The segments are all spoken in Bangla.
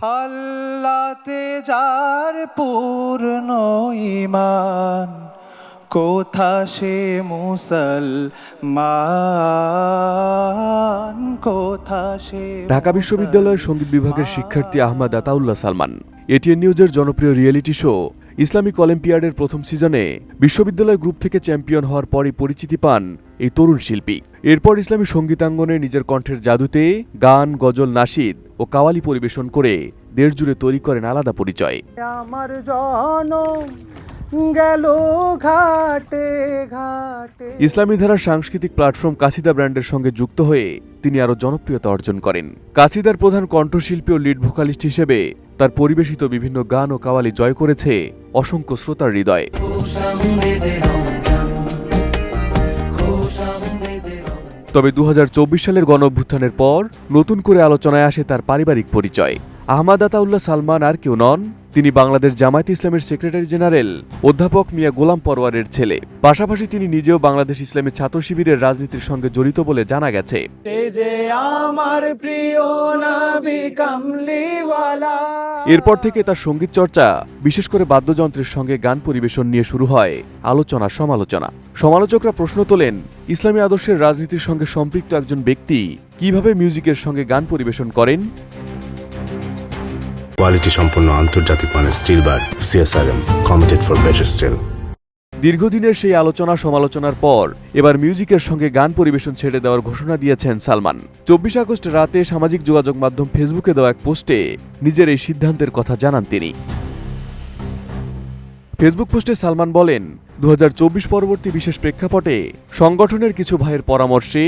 আল্লাহতে যার পূর্ণ ঈমান, কোথা সে মুসলমান, কোথা সে। ঢাকা বিশ্ববিদ্যালয়ের সঙ্গীত বিভাগের শিক্ষার্থী আহমদ আতাউল্লাহ সালমান এটিএন নিউজের জনপ্রিয় রিয়েলিটি শো ইসলামিক অলিম্পিয়াডের প্রথম সিজনে বিশ্ববিদ্যালয় গ্রুপ থেকে চ্যাম্পিয়ন হওয়ার পরই পরিচিতি পান এই তরুণ শিল্পী। এরপর ইসলামী সঙ্গীতাঙ্গনে নিজের কণ্ঠের জাদুতে গান, গজল, নাশিদ ও কাওয়ালি পরিবেশন করে দেশ জুড়ে তৈরি করেন আলাদা পরিচয়। আমার জনম গেল ঘাটে ঘাটে। ইসলামী ধারার সাংস্কৃতিক প্ল্যাটফর্ম কাসিদা ব্র্যান্ডের সঙ্গে যুক্ত হয়ে তিনি আরও জনপ্রিয়তা অর্জন করেন। কাসিদার প্রধান কণ্ঠশিল্পী ও লিড ভোকালিস্ট হিসেবে তার পরিবেশিত বিভিন্ন গান ও কাওয়ালি জয় করেছে অসংখ্য শ্রোতার হৃদয়। তবে ২০২৪ সালের গণঅভ্যুত্থানের পর নতুন করে আলোচনায় আসে তার পারিবারিক পরিচয়। আহমদ আতাউল্লাহ সালমান আর কেউ নন, তিনি বাংলাদেশ জামায়াতে ইসলামের সেক্রেটারি জেনারেল অধ্যাপক মিয়া গোলাম পরওয়ারের ছেলে। পাশাপাশি তিনি নিজেও বাংলাদেশ ইসলামী ছাত্র শিবিরের রাজনীতির সঙ্গে জড়িত বলে জানা গেছে। এরপর থেকে তার সঙ্গীত চর্চা, বিশেষ করে বাদ্যযন্ত্রের সঙ্গে গান পরিবেশন নিয়ে শুরু হয় আলোচনা সমালোচনা। সমালোচকরা প্রশ্ন তোলেন, ইসলামী আদর্শের রাজনীতির সঙ্গে সম্পৃক্ত একজন ব্যক্তি কিভাবে মিউজিকের সঙ্গে গান পরিবেশন করেন। কোয়ালিটি সম্পন্ন আন্তর্জাতিক মানের still bar CSRM, committed for better still. দীর্ঘদিনের সেই আলোচনা সমালোচনার পর এবার মিউজিকের সঙ্গে গান পরিবেশন ছেড়ে দেওয়ার ঘোষণা দিয়েছেন সালমান। ২৪ আগস্ট রাতে সামাজিক যোগাযোগ মাধ্যম ফেসবুকে দেওয়া এক পোস্টে নিজের এই সিদ্ধান্তের কথা জানান তিনি। ফেসবুক পোস্টে সালমান বলেন, ২০২৪ পরবর্তী বিশেষ প্রেক্ষাপটে সংগঠনের কিছু ভাইয়ের পরামর্শে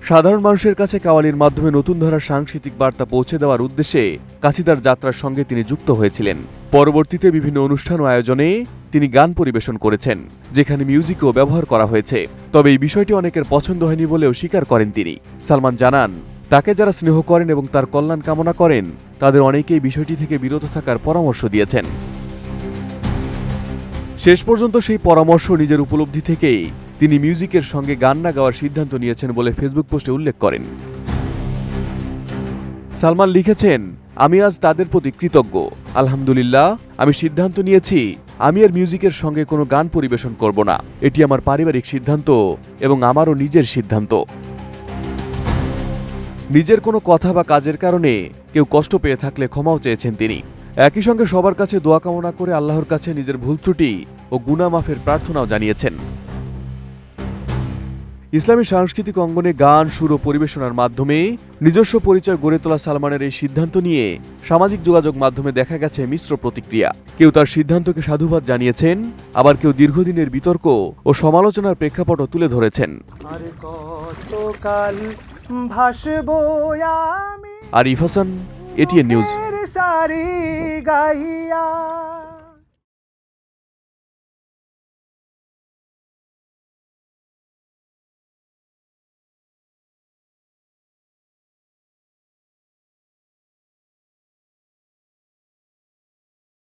সাধারণ মানুষের কাছে কাওয়ালির মাধ্যমে নতুন ধারার সাংস্কৃতিক বার্তা পৌঁছে দেওয়ার উদ্দেশ্যে কাসিদার যাত্রার সঙ্গে তিনি যুক্ত হয়েছিলেন। পরবর্তীতে বিভিন্ন অনুষ্ঠান ও আয়োজনে তিনি গান পরিবেশন করেছেন, যেখানে মিউজিকও ব্যবহার করা হয়েছে। তবে এই বিষয়টি অনেকের পছন্দ হয়নি বলেও স্বীকার করেন তিনি। সালমান জানান, তাকে যারা স্নেহ করেন এবং তার কল্যাণ কামনা করেন তাদের অনেকেই বিষয়টি থেকে বিরত থাকার পরামর্শ দিয়েছেন। শেষ পর্যন্ত সেই পরামর্শ নিজের উপলব্ধি থেকেই তিনি মিউজিকের সঙ্গে গান না গাওয়ার সিদ্ধান্ত নিয়েছেন বলে ফেসবুক পোস্টে উল্লেখ করেন। সালমান লিখেছেন, আমি আজ তাদের প্রতি কৃতজ্ঞ। আলহামদুলিল্লাহ, আমি সিদ্ধান্ত নিয়েছি আমি আর মিউজিকের সঙ্গে কোনো গান পরিবেশন করব না। এটি আমার পারিবারিক সিদ্ধান্ত এবং আমারও নিজের সিদ্ধান্ত। নিজের কোনো কথা বা কাজের কারণে কেউ কষ্ট পেয়ে থাকলে ক্ষমাও চেয়েছেন তিনি। একই সঙ্গে সবার কাছে দোয়া কামনা করে আল্লাহর কাছে নিজের ভুল ত্রুটি ও গুনাহ মাফের প্রার্থনাও জানিয়েছেন। ইসলামী সাংস্কৃতিক অঙ্গনে গান, সুর ও পরিবেশনার মাধ্যমে নিজস্ব পরিচয় গড়ে তোলা সালমানের এই সিদ্ধান্ত নিয়ে সামাজিক যোগাযোগ মাধ্যমে দেখা গেছে মিশ্র প্রতিক্রিয়া। কেউ তার সিদ্ধান্তকে সাধুবাদ জানিয়েছেন, আবার কেউ দীর্ঘদিনের বিতর্ক ও সমালোচনার প্রেক্ষাপটও তুলে ধরেছেন। Arif Hasan, ATN news.